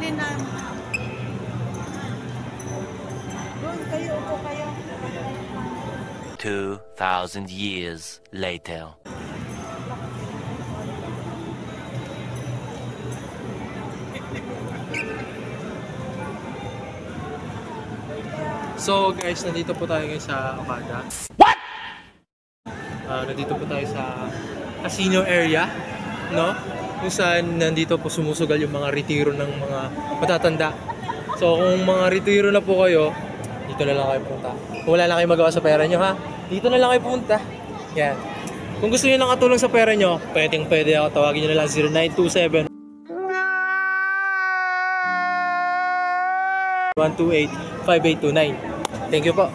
din na. Doon kayo, upo kayo. 2,000 years later. So guys, nandito po tayo ngayon sa Abada. What? Nandito po tayo sa casino area, no? Kung saan nandito po sumusugal yung mga retiro ng mga matatanda. So kung mga retiro na po kayo, dito na lang kayo punta. Kung wala na kayo magawa sa pera nyo, ha? Dito na lang kayo punta. Yan. Kung gusto niyo ng katulong sa pera nyo, pwede ako. Tawagin nyo na lang 0927 128 5829. Thank you po.